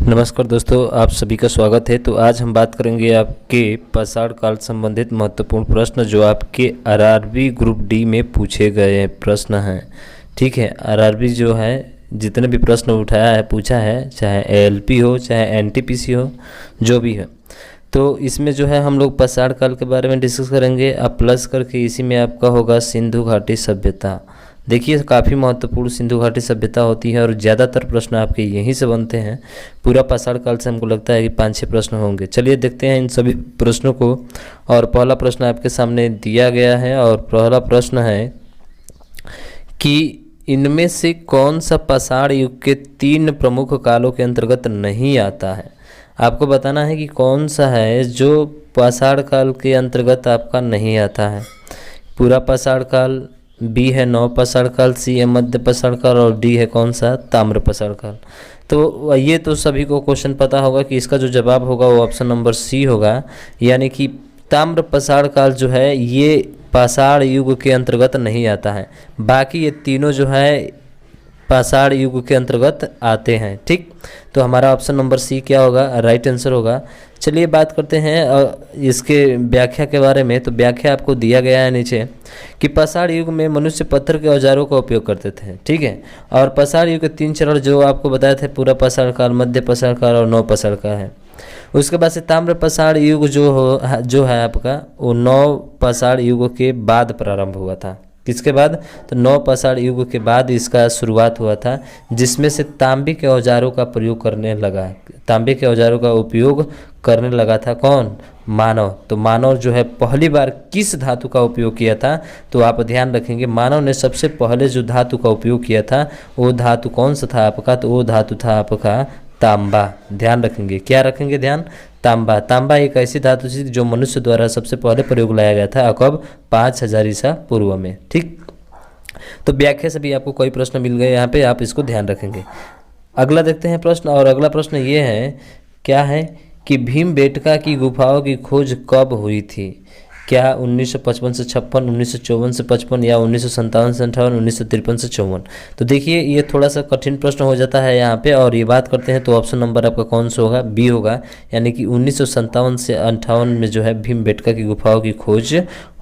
नमस्कार दोस्तों, आप सभी का स्वागत है। तो आज हम बात करेंगे आपके पाषाण काल संबंधित महत्वपूर्ण प्रश्न जो आपके आरआरबी ग्रुप डी में पूछे गए प्रश्न हैं। ठीक है, आरआरबी जो है जितने भी प्रश्न उठाया है पूछा है, चाहे एएलपी हो चाहे एनटीपीसी हो, जो भी है, तो इसमें जो है हम लोग पाषाण काल के बारे में डिस्कस करेंगे। अब प्लस करके इसी में आपका होगा सिंधु घाटी सभ्यता। देखिए, काफ़ी महत्वपूर्ण सिंधु घाटी सभ्यता होती है और ज़्यादातर प्रश्न आपके यहीं से बनते हैं। पूरा पाषाण काल से हमको लगता है कि 5-6 प्रश्न होंगे। चलिए देखते हैं इन सभी प्रश्नों को। और पहला प्रश्न आपके सामने दिया गया है और पहला प्रश्न है कि इनमें से कौन सा पाषाण युग के 3 प्रमुख कालों के अंतर्गत नहीं आता है। आपको बताना है कि कौन सा है जो पाषाण काल के अंतर्गत आपका नहीं आता है। पूरा पाषाण काल, बी है नव पाषाण काल, सी है मध्य पाषाण काल और डी है कौन सा, ताम्र पाषाण काल। तो ये तो सभी को क्वेश्चन पता होगा कि इसका जो जवाब होगा वो ऑप्शन नंबर सी होगा, यानी कि ताम्र पाषाण काल जो है ये पाषाण युग के अंतर्गत नहीं आता है। बाकी ये तीनों जो है पाषाण युग के अंतर्गत आते हैं। ठीक, तो हमारा ऑप्शन नंबर सी क्या होगा, राइट आंसर होगा। चलिए बात करते हैं इसके व्याख्या के बारे में। तो व्याख्या आपको दिया गया है नीचे कि पाषाण युग में मनुष्य पत्थर के औजारों का उपयोग करते थे। ठीक है, और पाषाण युग के 3 चरण जो आपको बताए थे, पूरा पाषाण काल, मध्य पाषाण काल और नव पाषाण काल है। उसके बाद से ताम्र पाषाण युग जो है आपका, वो नव पाषाण युग के बाद प्रारंभ हुआ था। किसके बाद, तो नव पाषाण युग के बाद इसका शुरुआत हुआ था, जिसमें से तांबे के औजारों का प्रयोग करने लगा। तांबे के औजारों का उपयोग करने लगा था कौन, मानव। तो मानव जो है पहली बार किस धातु का उपयोग किया था, तो आप ध्यान रखेंगे मानव ने सबसे पहले जो धातु का उपयोग किया था वो धातु कौन सा था आपका, तो वो धातु था आपका तांबा। ध्यान रखेंगे, क्या रखेंगे ध्यान, तांबा। तांबा एक ऐसी धातु थी जो मनुष्य द्वारा सबसे पहले प्रयोग लाया गया था, कब, 5000 ईसा पूर्व में। ठीक, तो व्याख्या से भी आपको कोई प्रश्न मिल गए यहाँ पे, आप इसको ध्यान रखेंगे। अगला देखते हैं प्रश्न, और अगला प्रश्न ये है, क्या है कि भीमबेटका की गुफाओं की खोज कब हुई थी। क्या 1955 से 56, 1954 से 55 या 1957 से 58, 1953 से 54। तो देखिए ये थोड़ा सा कठिन प्रश्न हो जाता है यहाँ पे। और ये बात करते हैं तो ऑप्शन नंबर आपका कौन सा होगा, बी होगा, यानी कि 1957 से 58 में जो है भीमबेटका की गुफाओं की खोज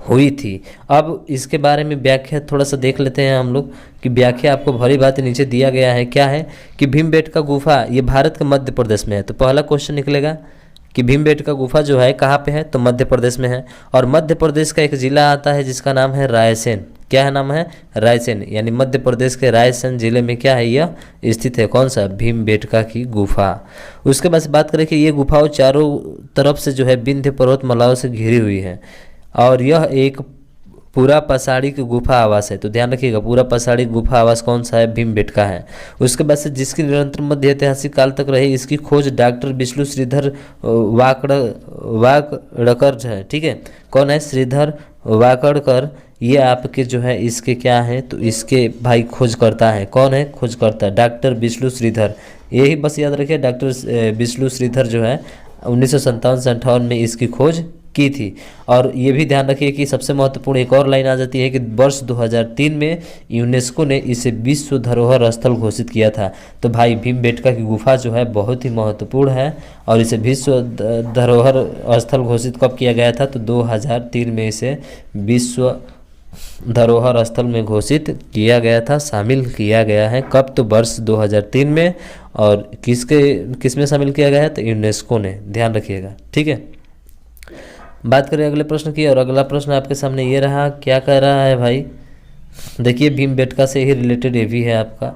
हुई थी। अब इसके बारे में व्याख्या थोड़ा सा देख लेते हैं हम लोग कि व्याख्या आपको भली बात नीचे दिया गया है। क्या है कि भीमबेटका गुफा ये भारत के मध्य प्रदेश में है। तो पहला क्वेश्चन निकलेगा कि भीमबेटका गुफा जो है कहाँ पे है, तो मध्य प्रदेश में है। और मध्य प्रदेश का एक जिला आता है जिसका नाम है रायसेन। क्या है नाम है, रायसेन, यानी मध्य प्रदेश के रायसेन जिले में क्या है, यह स्थित है कौन सा, भीमबेटका की गुफा। उसके बाद बात करें कि ये गुफाओं चारों तरफ से जो है विंध्य पर्वतमालाओं से घिरी हुई है और यह एक पूरा पाषाणी की गुफा आवास है। तो ध्यान रखिएगा, पूरा पाषाणी गुफा आवास कौन सा है, भीमबेटका है। उसके बाद से जिसकी निरंतर मध्य ऐतिहासिक काल तक रही, इसकी खोज डॉक्टर विष्णु श्रीधर वाकड़कर है। ठीक है, कौन है, श्रीधर वाकड़कर। ये आपके जो है इसके क्या है, तो इसके भाई खोज करता है। कौन है, खोज करता है डॉक्टर विष्णु श्रीधर। यही बस याद रखिए, डॉक्टर विष्णु श्रीधर जो है 1957 से 58 में इसकी खोज की थी। और ये भी ध्यान रखिए कि सबसे महत्वपूर्ण एक और लाइन आ जाती है कि वर्ष 2003 में यूनेस्को ने इसे विश्व धरोहर स्थल घोषित किया था। तो भाई भीमबेटका की गुफा जो है बहुत ही महत्वपूर्ण है और इसे विश्व धरोहर स्थल घोषित कब किया गया था, तो 2003 में इसे विश्व धरोहर स्थल में घोषित किया गया था, शामिल किया गया है। कब, तो वर्ष 2003 में। और किस में शामिल किया गया है, तो यूनेस्को ने। ध्यान रखिएगा, ठीक है। बात करें अगले प्रश्न की, और अगला प्रश्न आपके सामने ये रहा, क्या कह रहा है भाई, देखिए भीमबेटका से ही रिलेटेड ये भी है आपका।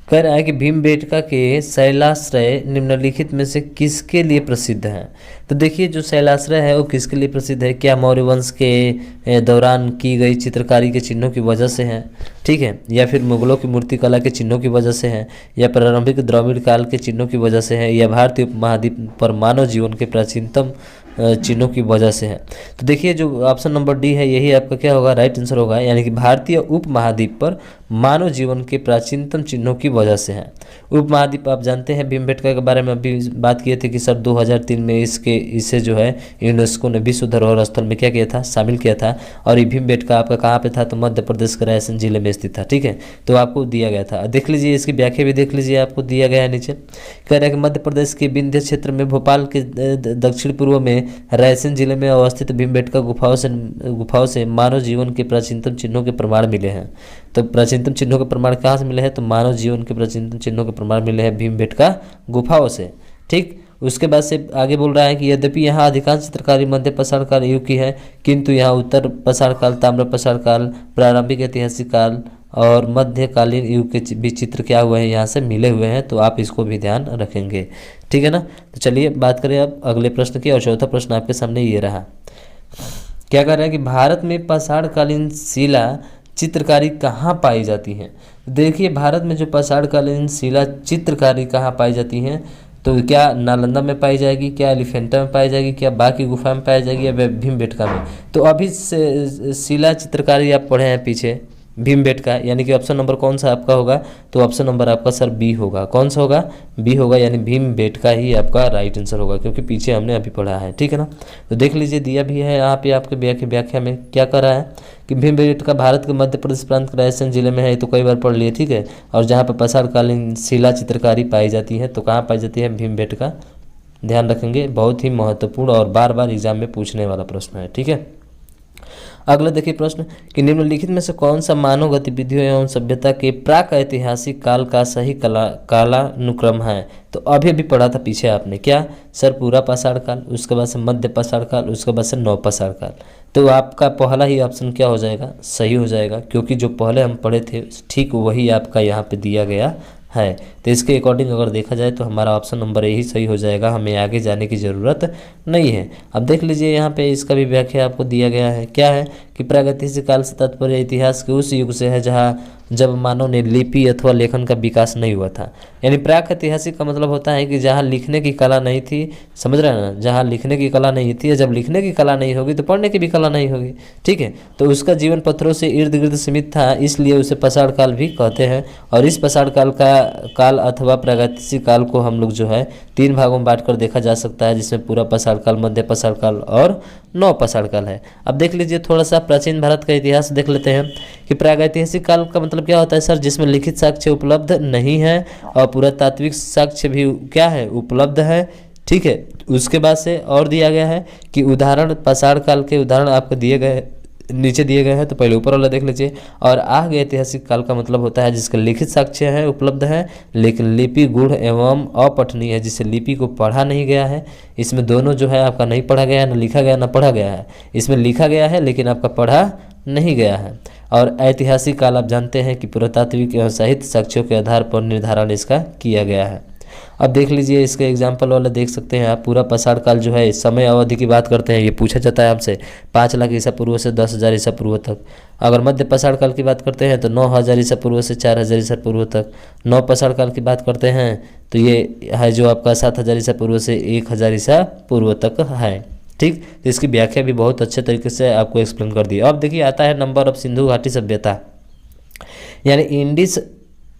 कह रहा है कि भीमबेटका के शैलाश्रय निम्नलिखित में से किसके लिए प्रसिद्ध हैं। तो देखिए जो शैलाश्रय है वो किसके लिए प्रसिद्ध है, क्या मौर्य वंश के दौरान की गई चित्रकारी के चिन्हों की वजह से है, ठीक है, या फिर मुगलों की मूर्तिकला के चिन्हों की वजह से है, या प्रारंभिक द्रविड़ काल के चिन्हों की वजह से है, या भारतीय उपमहाद्वीप पर मानव जीवन के प्राचीनतम चिन्हों की वजह से है। तो देखिए जो ऑप्शन नंबर डी है यही आपका क्या होगा, राइट आंसर होगा, यानी कि भारतीय उपमहाद्वीप पर मानव जीवन के प्राचीनतम चिन्हों की वजह से है। उपमहाद्वीप आप जानते हैं, भीमबेटका के बारे में अभी बात किए थे कि सर 2003 में इसे जो है यूनेस्को ने विश्व धरोहर स्थल में क्या किया था, शामिल किया था। और ये भीमबेटका आपका कहाँ पे था, तो मध्य प्रदेश के रायसेन जिले में स्थित था। ठीक है, तो आपको दिया गया था। देख लीजिए, इसकी व्याख्या भी देख लीजिए, आपको दिया गया है नीचे। कह रहा है कि मध्य प्रदेश के विंध्य क्षेत्र में भोपाल के दक्षिण पूर्व में रायसेन जिले में अवस्थित भीमबेटका गुफाओं से मानव जीवन के प्राचीनतम चिन्हों के प्रमाण मिले हैं। तो प्राचीनतम चिन्हों के प्रमाण कहाँ से मिले हैं? तो मानव जीवन के प्राचीनतम चिन्हों के प्रमाण मिले हैं भीमबेटका गुफाओं से। ठीक, उसके बाद से आगे बोल रहा है कि यद्यपि यहाँ अधिकांश चित्रकारी मध्य पाषाण काल युग की है, किंतु यहाँ उत्तर पाषाण काल, ताम्र पाषाण काल, प्रारंभिक ऐतिहासिक काल और मध्यकालीन युग के भी चित्र क्या हुए हैं, यहाँ से मिले हुए हैं। तो आप इसको भी ध्यान रखेंगे। ठीक है ना। तो चलिए बात करें अब अगले प्रश्न की। और चौथा प्रश्न आपके सामने ये रहा। क्या कर रहा है कि भारत में पाषाण कालीन शिला चित्रकारी कहाँ पाई जाती है? देखिए, भारत में जो पाषाण कालीन शिला चित्रकारी कहाँ पाई जाती है, तो क्या नालंदा में पाई जाएगी, क्या एलिफेंटा में पाई जाएगी, क्या बाघ की गुफा में पाई जाएगी, या भीमबेटका में? तो अभी शिला चित्रकारी आप पढ़े हैं पीछे भीमबेटका, यानी कि ऑप्शन नंबर कौन सा आपका होगा? तो ऑप्शन नंबर आपका सर बी होगा। कौन सा होगा? बी होगा, यानी भीमबेटका ही आपका राइट आंसर होगा, क्योंकि पीछे हमने अभी पढ़ा है। ठीक है ना। तो देख लीजिए, दिया भी है यहाँ पे आपके व्याख्या में क्या कर रहा है कि भीमबेटका भारत के मध्य प्रदेश प्रांत के रायसेन जिले में है। ये तो कई बार पढ़ लिए। ठीक है, और जहाँ पर पाषाण कालीन शिला चित्रकारी पाई जाती है, तो कहाँ पाई जाती है? भीमबेटका। ध्यान रखेंगे, बहुत ही महत्वपूर्ण और बार बार एग्जाम में पूछने वाला प्रश्न है। ठीक है। अगला देखिए प्रश्न कि निम्नलिखित में से कौन सा मानव गतिविधियों एवं सभ्यता के प्राक ऐतिहासिक काल का सही कालानुक्रम है? तो अभी अभी पढ़ा था पीछे आपने, क्या सर? पूरा पाषाण काल, उसके बाद से मध्य पाषाण काल, उसके बाद से नव पाषाण काल। तो आपका पहला ही ऑप्शन क्या हो जाएगा? सही हो जाएगा, क्योंकि जो पहले हम पढ़े थे ठीक वही आपका यहाँ पे दिया गया है। तो इसके अकॉर्डिंग अगर देखा जाए तो हमारा ऑप्शन नंबर यही सही हो जाएगा, हमें आगे जाने की ज़रूरत नहीं है। अब देख लीजिए, यहाँ पे इसका भी व्याख्या आपको दिया गया है। क्या है कि प्रागैतिहासिक काल से तात्पर्य इतिहास के उस युग से है जब मानव ने लिपि अथवा लेखन का विकास नहीं हुआ था। यानी प्राक ऐतिहासिक का मतलब होता है कि जहाँ लिखने की कला नहीं थी, समझ रहे हैं ना? जहाँ लिखने की कला नहीं थी, जब लिखने की कला नहीं होगी तो पढ़ने की भी कला नहीं होगी। ठीक है, तो उसका जीवन पत्थरों से इर्द गिर्द सीमित था, इसलिए उसे पाषाण काल भी कहते हैं। और इस पाषाण काल अथवा प्रागैतिहासिक काल को हम लोग जो है 3 भागों में बांट कर देखा जा सकता है, जिसमें पूरा पाषाण काल, मध्य पाषाण काल और नव पाषाण काल है। अब देख लीजिए, थोड़ा सा प्राचीन भारत का इतिहास देख लेते हैं कि प्रागैतिहासिक काल का मतलब क्या होता है सर? जिसमें लिखित साक्ष्य उपलब्ध नहीं है और पुरातात्विक साक्ष्य भी क्या है? उपलब्ध है। ठीक है, उसके बाद से और दिया गया है कि उदाहरण, पाषाण काल के उदाहरण आपको दिए गए नीचे दिए गए हैं। तो पहले ऊपर वाला देख लीजिए। और आगे ऐतिहासिक काल का मतलब होता है जिसका लिखित साक्ष्य है, उपलब्ध है, लेकिन लिपि गूढ़ एवं अपठनीय है, जिससे लिपि को पढ़ा नहीं गया है। इसमें दोनों जो है आपका नहीं पढ़ा गया है, न लिखा गया, न पढ़ा गया है। इसमें लिखा गया है लेकिन आपका पढ़ा नहीं गया है। और ऐतिहासिक काल आप जानते हैं कि पुरातात्विक एवं साहित्य साक्ष्यों के आधार पर निर्धारण इसका किया गया है। अब देख लीजिए, इसके एग्जाम्पल वाला देख सकते हैं आप। पूरा पाषाण काल जो है, समय अवधि की बात करते हैं, ये पूछा जाता है आपसे 5 लाख ईसा पूर्व से 10,000 ईसा पूर्व तक। अगर मध्य पाषाण काल की बात करते हैं तो 9,000 ईसा पूर्व से 4,000 ईसा पूर्व तक। नव पाषाण काल की बात करते हैं तो ये है जो आपका 7,000 ईसा पूर्व से 1,000 ईसा पूर्व तक है। ठीक, तो इसकी व्याख्या भी बहुत अच्छे तरीके से आपको एक्सप्लेन कर दी। अब देखिए, आता है नंबर ऑफ सिंधु घाटी सभ्यता, यानी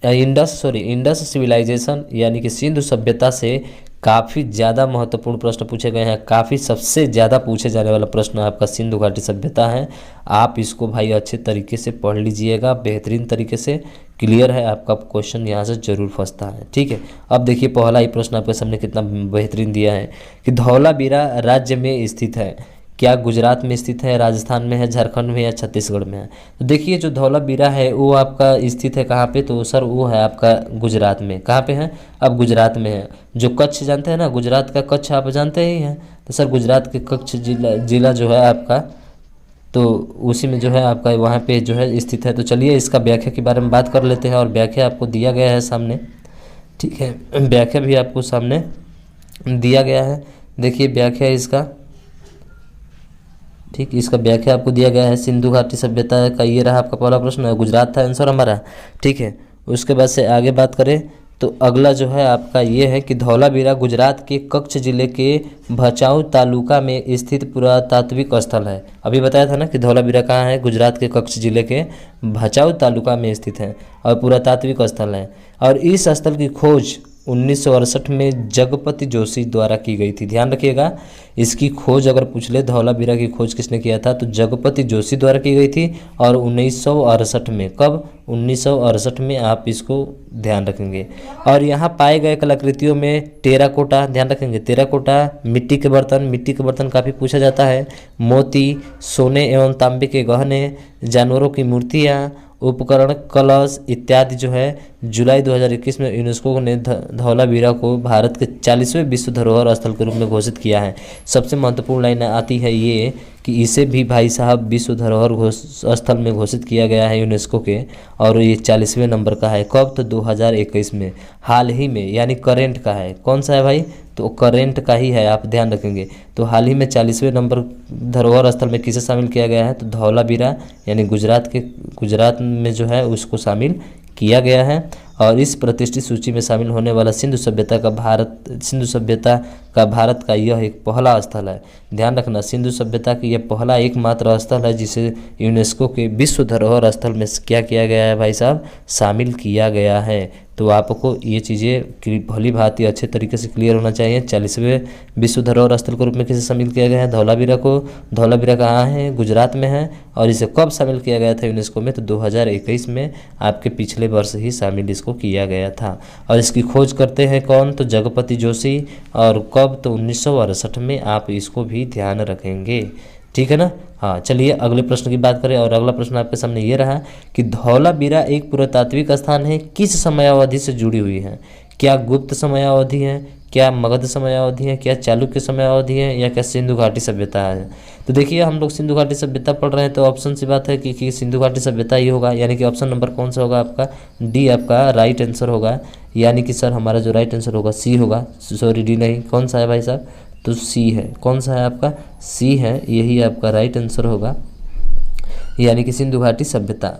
इंडस सिविलाइजेशन, यानी कि सिंधु सभ्यता से काफ़ी ज़्यादा महत्वपूर्ण प्रश्न पूछे गए हैं। काफ़ी सबसे ज़्यादा पूछे जाने वाला प्रश्न आपका सिंधु घाटी सभ्यता है। आप इसको भाई अच्छे तरीके से पढ़ लीजिएगा, बेहतरीन तरीके से। क्लियर है, आपका क्वेश्चन यहाँ से जरूर फंसता है। ठीक है, अब देखिए पहला ही प्रश्न आपके सामने कितना बेहतरीन दिया है कि धौलावीरा राज्य में स्थित है। क्या गुजरात में स्थित है, राजस्थान में है, झारखंड में या छत्तीसगढ़ में है? तो देखिए, जो धौलावीरा है वो आपका स्थित है कहाँ पे? तो सर वो है आपका गुजरात में। कहाँ पे है? अब गुजरात में है। जो कच्छ जानते हैं ना, गुजरात का कच्छ आप जानते ही हैं। तो सर गुजरात के कच्छ जिला जो है आपका, तो उसी में जो है आपका वहाँ पे जो है स्थित है। तो चलिए इसका व्याख्या के बारे में बात कर लेते हैं। और व्याख्या आपको दिया गया है सामने। ठीक है, व्याख्या भी आपको सामने दिया गया है। देखिए व्याख्या इसका, ठीक, इसका व्याख्या आपको दिया गया है। सिंधु घाटी सभ्यता का ये रहा आपका पहला प्रश्न, गुजरात था आंसर हमारा। ठीक है, उसके बाद से आगे बात करें तो अगला जो है आपका ये है कि धौलावीरा गुजरात के कच्छ जिले के भचाऊ तालुका में स्थित पुरातात्विक स्थल है। अभी बताया था ना कि धौलावीरा कहाँ है? गुजरात के कच्छ जिले के भचाऊ तालुका में स्थित है और पुरातात्विक स्थल है। और इस स्थल की खोज 1968 में जगपति जोशी द्वारा की गई थी। ध्यान रखिएगा, इसकी खोज अगर पूछ ले धौलावीरा की खोज किसने किया था तो जगपति जोशी द्वारा की गई थी और 1968 में। कब? 1968 में, आप इसको ध्यान रखेंगे। और यहाँ पाए गए कलाकृतियों में टेराकोटा, ध्यान रखेंगे, टेराकोटा मिट्टी के बर्तन काफ़ी पूछा जाता है, मोती, सोने एवं तांबे के गहने, जानवरों की मूर्तियाँ, उपकरण, कलश इत्यादि जो है जुलाई 2021 में यूनेस्को ने धौलावीरा को भारत के 40वें विश्व धरोहर स्थल के रूप में घोषित किया है। सबसे महत्वपूर्ण लाइन आती है ये कि इसे भी भाई साहब विश्व धरोहर स्थल में घोषित किया गया है यूनेस्को के, और ये 40वें नंबर का है। कब? तो 2021 में, हाल ही में, यानी करेंट का है। कौन सा है भाई? तो करेंट का ही है, आप ध्यान रखेंगे। तो हाल ही में 40वें नंबर धरोहर स्थल में किसे शामिल किया गया है तो धौलावीरा, यानी गुजरात में जो है उसको शामिल किया गया है। और इस प्रतिष्ठित सूची में शामिल होने वाला सिंधु सभ्यता का भारत का यह एक पहला स्थल है। ध्यान रखना, सिंधु सभ्यता की यह पहला एकमात्र स्थल है जिसे यूनेस्को के विश्व धरोहर स्थल में क्या किया गया है भाई साहब, शामिल किया गया है। तो आपको ये चीज़ें भली भांति अच्छे तरीके से क्लियर होना चाहिए। 40वें विश्व धरोहर स्थल के रूप में किसे शामिल किया गया है? धौलावीरा को। धौलावीरा कहाँ है? गुजरात में है। और इसे कब शामिल किया गया था यूनेस्को में? तो 2021 में, आपके पिछले वर्ष ही शामिल इसको किया गया था। और इसकी खोज करते हैं कौन? तो जगपति जोशी। और कब? तो 1968 में। आप इसको भी ध्यान रखेंगे, ठीक है ना। हाँ, चलिए अगले प्रश्न की बात करें। और अगला प्रश्न आपके सामने ये रहा कि धौलावीरा एक पुरातात्विक स्थान है, किस समयावधि से जुड़ी हुई है? क्या गुप्त समयावधि है, क्या मगध समयावधि है, क्या चालुक्य समयावधि है, या क्या सिंधु घाटी सभ्यता है? तो देखिए, हम लोग सिंधु घाटी सभ्यता पढ़ रहे हैं तो ऑप्शन सी बात है कि सिंधु घाटी सभ्यता ही होगा, यानी कि ऑप्शन नंबर कौन सा होगा आपका? डी आपका राइट आंसर होगा। यानी कि सर हमारा जो राइट आंसर होगा सी होगा, सॉरी डी नहीं, कौन सा है भाई साहब? तो सी है। कौन सा है आपका? सी है, यही आपका राइट आंसर होगा, यानी कि सिंधु घाटी सभ्यता।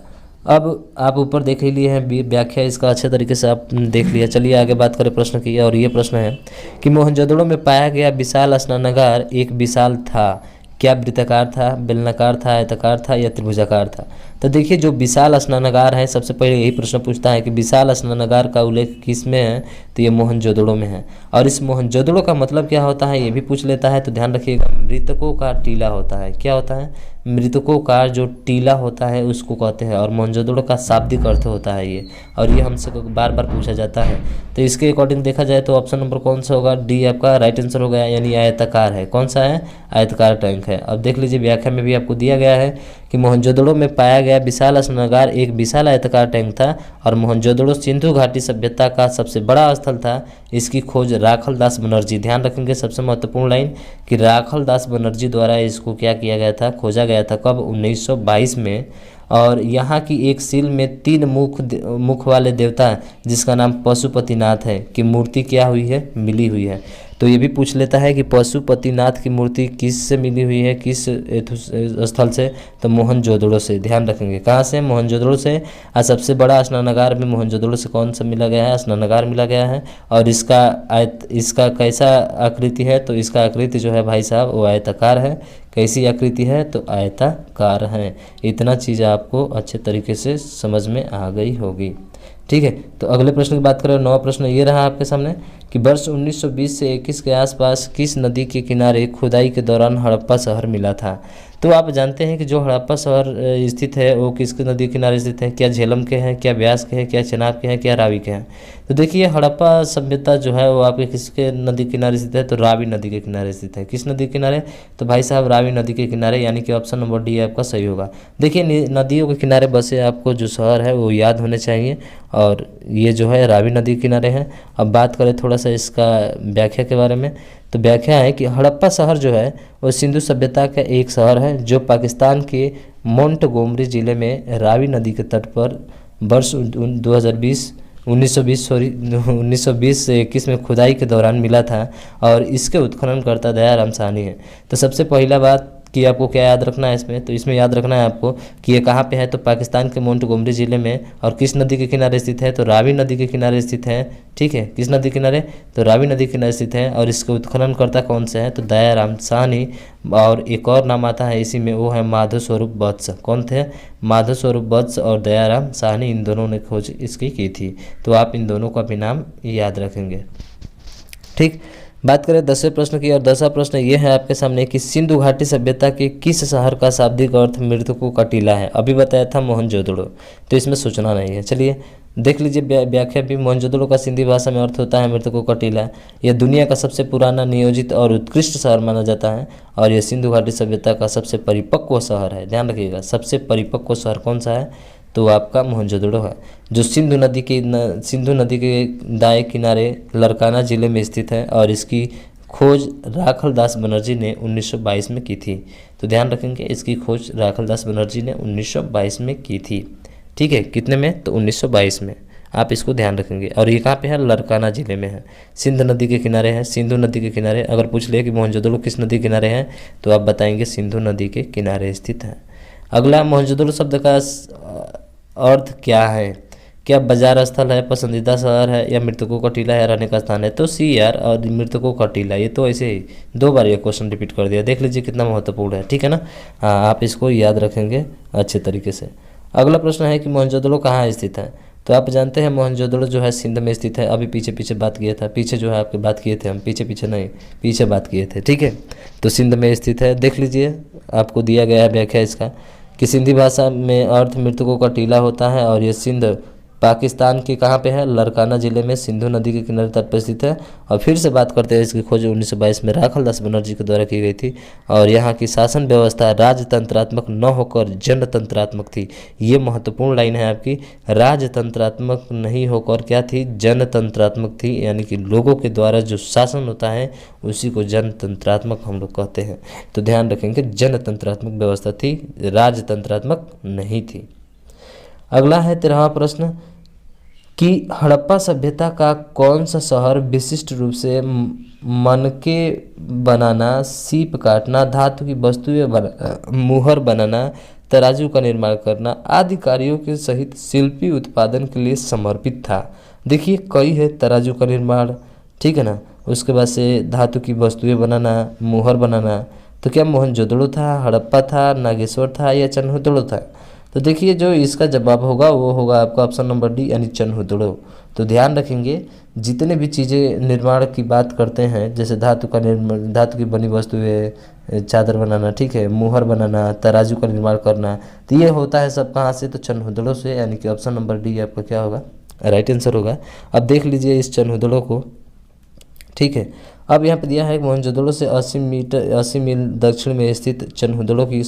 अब आप ऊपर देख ही लिए हैं व्याख्या, इसका अच्छे तरीके से आप देख लिया। चलिए आगे बात करें प्रश्न की। और ये प्रश्न है कि मोहनजोदड़ो में पाया गया विशाल स्नानागार एक विशाल था, क्या वृत्ताकार था, बेलनाकार था, आयताकार था, या त्रिभुजाकार था? तो देखिए, जो विशाल स्नानागार है, सबसे पहले यही प्रश्न पूछता है कि विशाल स्नानागार का उल्लेख किस में है? तो ये मोहनजोदड़ो में है। और इस मोहनजोदड़ो का मतलब क्या होता है ये भी पूछ लेता है। तो ध्यान रखिएगा, मृतकों का टीला होता है। क्या होता है? मृतकों का जो टीला होता है उसको कहते हैं। और मोहनजोदड़ो का शाब्दिक अर्थ होता है ये, और ये हमसे बार बार पूछा जाता है। तो इसके अकॉर्डिंग देखा जाए तो ऑप्शन नंबर कौन सा होगा? डी आपका राइट आंसर हो गया, यानी आयताकार है। कौन सा है? आयताकार टैंक है। अब देख लीजिए, व्याख्या में भी आपको दिया गया है कि मोहनजोदड़ो में पाया गया विशाल स्नानागार एक विशाल आयताकार टैंक था, और मोहनजोदड़ो सिंधु घाटी सभ्यता का सबसे बड़ा स्थल था। इसकी खोज राखल दास बनर्जी, ध्यान रखेंगे सबसे महत्वपूर्ण लाइन, कि राखल दास बनर्जी द्वारा इसको क्या किया गया था? खोजा गया था। कब? 1922 में। और यहाँ की एक सील में 3 मुख वाले देवता जिसका नाम पशुपतिनाथ है की मूर्ति क्या हुई है? मिली हुई है। तो ये भी पूछ लेता है कि पशुपतिनाथ की मूर्ति किस से मिली हुई है, किस स्थल से? तो मोहनजोदड़ो से। ध्यान रखेंगे, कहाँ से? मोहनजोदड़ो से। और सबसे बड़ा स्नानागार भी मोहनजोदड़ो से कौन सा मिला गया है? स्नानागार मिला गया है। और इसका कैसा आकृति है? तो इसका आकृति जो है भाई साहब वो आयताकार है। कैसी आकृति है? तो आयताकार है। इतना चीज़ आपको अच्छे तरीके से समझ में आ गई होगी, ठीक है। तो अगले प्रश्न की बात करें, 9वां प्रश्न ये रहा आपके सामने कि वर्ष 1920 से 21 के आसपास किस नदी के किनारे खुदाई के दौरान हड़प्पा शहर मिला था? तो आप जानते हैं कि जो हड़प्पा शहर स्थित है वो किसके नदी के किनारे स्थित है? क्या झेलम के हैं, क्या ब्यास के हैं, क्या चेनाब के हैं, क्या रावी के हैं? तो देखिए, हड़प्पा सभ्यता जो है वो आपके किसके नदी के किनारे स्थित है? तो रावी नदी के किनारे स्थित है। किस नदी के किनारे? तो भाई साहब रावी नदी के किनारे, यानी कि ऑप्शन नंबर डी आपका सही होगा। देखिए, नदियों के किनारे बसे आपको जो शहर है वो याद होने चाहिए, और ये जो है रावी नदी के किनारे है। अब बात करें थोड़ा सा इसका व्याख्या के बारे में, तो व्याख्या है कि हड़प्पा शहर जो है वो सिंधु सभ्यता का एक शहर है जो पाकिस्तान के मोंटगोमरी ज़िले में रावी नदी के तट पर वर्ष 1920 से 21 में खुदाई के दौरान मिला था, और इसके उत्खननकर्ता दयाराम साहनी है। तो सबसे पहला बात कि आपको क्या याद रखना है इसमें, तो इसमें याद रखना है आपको कि ये कहाँ पे है, तो पाकिस्तान के मोंटगोमरी ज़िले में, और किस नदी के किनारे स्थित है, तो रावी नदी के किनारे स्थित है। ठीक है, किस नदी किनारे, तो रावी नदी के किनारे स्थित है। और इसके उत्खननकर्ता कौन से हैं, तो दयाराम साहनी, और एक और नाम आता है इसी में, वो है माधव स्वरूप वत्स। कौन थे, माधव स्वरूप वत्स और दयाराम साहनी, इन दोनों ने खोज इसकी की थी। तो आप इन दोनों का भी नाम याद रखेंगे। ठीक, बात करें 10वें प्रश्न की, और 10वां प्रश्न ये है आपके सामने कि सिंधु घाटी सभ्यता के किस शहर का शाब्दिक अर्थ मृतकों का टीला है। अभी बताया था मोहनजोदड़ो, तो इसमें सोचना नहीं है। चलिए देख लीजिए व्याख्या भी। मोहनजोदड़ो का सिंधी भाषा में अर्थ होता है मृतकों का टीला। यह दुनिया का सबसे पुराना, नियोजित और उत्कृष्ट शहर माना जाता है, और यह सिंधु घाटी सभ्यता का सबसे परिपक्व शहर है। ध्यान रखिएगा, सबसे परिपक्व शहर कौन सा है, तो आपका मोहनजोदड़ो है, जो सिंधु नदी के दाएं किनारे लरकाना जिले में स्थित है, और इसकी खोज राखल दास बनर्जी ने 1922 में की थी। तो ध्यान रखेंगे, इसकी खोज राखल दास बनर्जी ने 1922 में की थी। ठीक है, कितने में, तो 1922 में, आप इसको ध्यान रखेंगे। और ये कहाँ पे है, लरकाना जिले में है, सिंधु नदी के किनारे है। सिंधु नदी के किनारे अगर पूछ ले कि मोहनजोदड़ो किस नदी के किनारे है, तो आप बताएंगे सिंधु नदी के किनारे स्थित है। अगला, मोहनजोदड़ो शब्द का अर्थ क्या है, क्या बाजार स्थल है, पसंदीदा शहर है, या मृतकों का टीला है, रहने का स्थान है। तो सी यार, और मृतकों का टीला, ये तो ऐसे ही 2 बार ये क्वेश्चन रिपीट कर दिया। देख लीजिए कितना महत्वपूर्ण है। ठीक है ना, हाँ, आप इसको याद रखेंगे अच्छे तरीके से। अगला प्रश्न है कि मोहनजोदड़ो कहाँ स्थित है। तो आप जानते हैं मोहनजोदड़ो जो है सिंध में स्थित है। अभी पीछे बात किया था, पीछे जो है आपकी बात किए थे हम, पीछे नहीं, पीछे बात किए थे। ठीक है, तो सिंध में स्थित है। देख लीजिए, आपको दिया गया है व्याख्या इसका कि सिंधी भाषा में अर्थ मृतकों का टीला होता है, और ये सिंध पाकिस्तान के कहाँ पे है, लरकाना जिले में, सिंधु नदी के किनारे तट पर स्थित है। और फिर से बात करते हैं, इसकी खोज 1922 में राखल दास बनर्जी के द्वारा की गई थी, और यहाँ की शासन व्यवस्था राजतंत्रात्मक न होकर जनतंत्रात्मक थी। ये महत्वपूर्ण लाइन है आपकी, राजतंत्रात्मक नहीं होकर क्या थी, जनतंत्रात्मक थी, यानी कि लोगों के द्वारा जो शासन होता है उसी को जनतंत्रात्मक हम लोग कहते हैं। तो ध्यान रखेंगे, जनतंत्रात्मक व्यवस्था थी, राजतंत्रात्मक नहीं थी। अगला है 13वां प्रश्न कि हड़प्पा सभ्यता का कौन सा शहर विशिष्ट रूप से मनके बनाना, सीप काटना, धातु की वस्तुएं बनाना, मुहर बनाना, तराजू का निर्माण करना आदि कार्यों के सहित शिल्पी उत्पादन के लिए समर्पित था। देखिए, कई है, तराजू का निर्माण, ठीक है ना, उसके बाद से धातु की वस्तुएं बनाना, मुहर बनाना। तो क्या मोहनजोदड़ो था, हड़प्पा था, नागेश्वर था, या चन्हुदड़ो था। तो देखिए, जो इसका जवाब होगा वो होगा आपका ऑप्शन नंबर डी, यानी चन्हुदड़ो। तो ध्यान रखेंगे, जितने भी चीज़ें निर्माण की बात करते हैं, जैसे धातु का निर्माण, धातु की बनी वस्तुएं, चादर बनाना, ठीक है, मुहर बनाना, तराजू का निर्माण करना, तो ये होता है सब कहाँ से, तो चन्हुदड़ो से, यानी कि ऑप्शन नंबर डी आपका क्या होगा, राइट आंसर होगा। अब देख लीजिए इस चन्हुदड़ो को, ठीक है। अब यहाँ पे दिया है मोहनजोदड़ो से 80 मील दक्षिण में स्थित चन्हुदड़ो की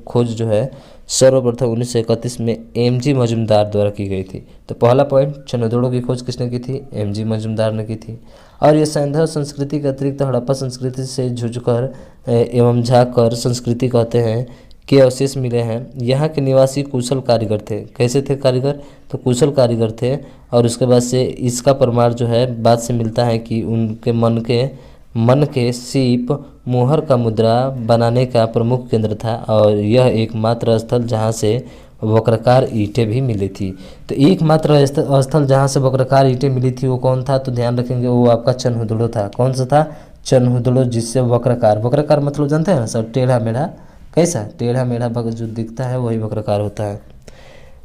खोज जो है सर्वप्रथम 1931 में एमजी मजूमदार द्वारा की गई थी। तो पहला पॉइंट, चन्हुदड़ो की खोज किसने की थी, एमजी मजूमदार ने की थी। और ये सैंधव संस्कृति के अतिरिक्त हड़प्पा संस्कृति से झुझकर एवं झाकर संस्कृति कहते हैं के अवशेष मिले हैं। यहाँ के निवासी कुशल कारीगर थे। कैसे थे कारीगर, तो कुशल कारीगर थे। और उसके बाद से इसका प्रमाण जो है बात से मिलता है कि उनके मन के सीप मुहर का मुद्रा बनाने का प्रमुख केंद्र था, और यह एकमात्र स्थल जहाँ से वक्राकार ईंटें भी मिली थी। तो एकमात्र स्थल जहाँ से वक्राकार ईंटें मिली थी वो कौन था, तो ध्यान रखेंगे वो आपका चन्हुदड़ो था। कौन सा था, चन्हुदड़ो, जिससे वक्राकार मतलब जानते हैं ना सर, टेढ़ा मेढ़ा, कैसा टेढ़ा मेढ़ा जो दिखता है वही वक्राकार होता है।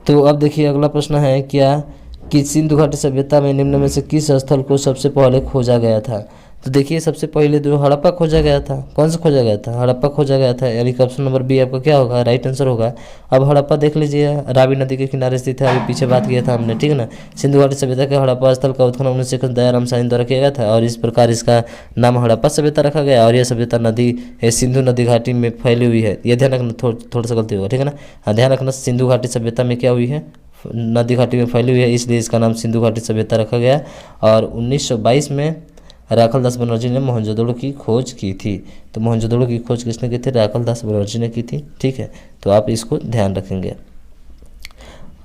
तो अब देखिए अगला प्रश्न है क्या कि सिंधु घाटी सभ्यता में निम्न में से किस स्थल को सबसे पहले खोजा गया था। तो देखिए सबसे पहले जो हड़प्पा खोजा गया था, कौन सा खोजा गया था, हड़प्पा खोजा गया था, यानी कि ऑप्शन नंबर बी आपका क्या होगा, राइट आंसर होगा। अब हड़प्पा देख लीजिए, रावी नदी के किनारे स्थित है, अभी पीछे बात किया था हमने, ठीक है ना। सिंधु घाटी सभ्यता के हड़प्पा स्थल का उत्खनन 1921 दयाराम साहनी द्वारा किया गया था, और इस प्रकार इसका नाम हड़प्पा सभ्यता रखा गया। और यह सभ्यता सिंधु नदी घाटी में फैली हुई है। यह ध्यान रखना, थोड़ा सा गलती होगा, ठीक है ना। हाँ, ध्यान रखना, सिंधु घाटी सभ्यता में क्या हुई है, नदी घाटी में फैली हुई है, इसलिए इसका नाम सिंधु घाटी सभ्यता रखा गया। और 1922 में राखल दास बनर्जी ने मोहनजोदड़ो की खोज की थी। तो मोहनजोदड़ो की खोज किसने की थी, राखल दास बनर्जी ने की थी, ठीक है। तो आप इसको ध्यान रखेंगे।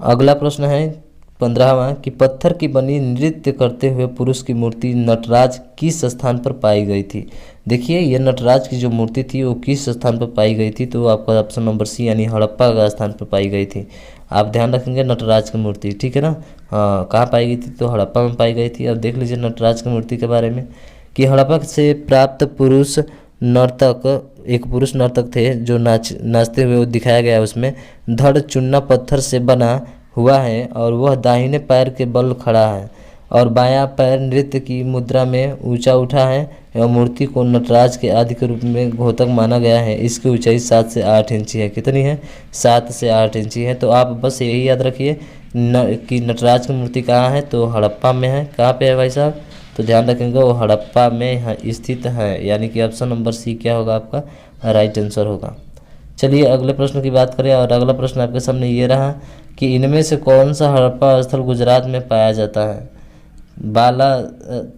अगला प्रश्न है 15वां कि पत्थर की बनी नृत्य करते हुए पुरुष की मूर्ति नटराज किस स्थान पर पाई गई थी। देखिए ये नटराज की जो मूर्ति थी वो किस स्थान पर पाई गई थी, तो आपका ऑप्शन नंबर सी यानी हड़प्पा का स्थान पर पाई गई थी। आप ध्यान रखेंगे नटराज की मूर्ति, ठीक है ना। हाँ, कहाँ पाई गई थी, तो हड़प्पा में पाई गई थी। अब देख लीजिए नटराज की मूर्ति के बारे में कि हड़प्पा से प्राप्त पुरुष नर्तक, एक पुरुष नर्तक थे जो नाचते हुए दिखाया गया है उसमें धड़ चूना पत्थर से बना हुआ है और वह दाहिने पैर के बल खड़ा है और बायां पैर नृत्य की मुद्रा में ऊंचा उठा है एवं मूर्ति को नटराज के आदि के रूप में घोतक माना गया है। इसकी ऊंचाई 7 से 8 इंची है। कितनी है? 7 से 8 इंची है। तो आप बस यही याद रखिए कि नटराज की मूर्ति कहाँ है, तो हड़प्पा में है। कहाँ पे है भाई साहब, तो ध्यान रखेंगे वो हड़प्पा में स्थित है, यानी कि ऑप्शन नंबर सी क्या होगा आपका राइट आंसर होगा। चलिए अगले प्रश्न की बात करें और अगला प्रश्न आपके सामने ये रहा कि इनमें से कौन सा हड़प्पा स्थल गुजरात में पाया जाता है। बाला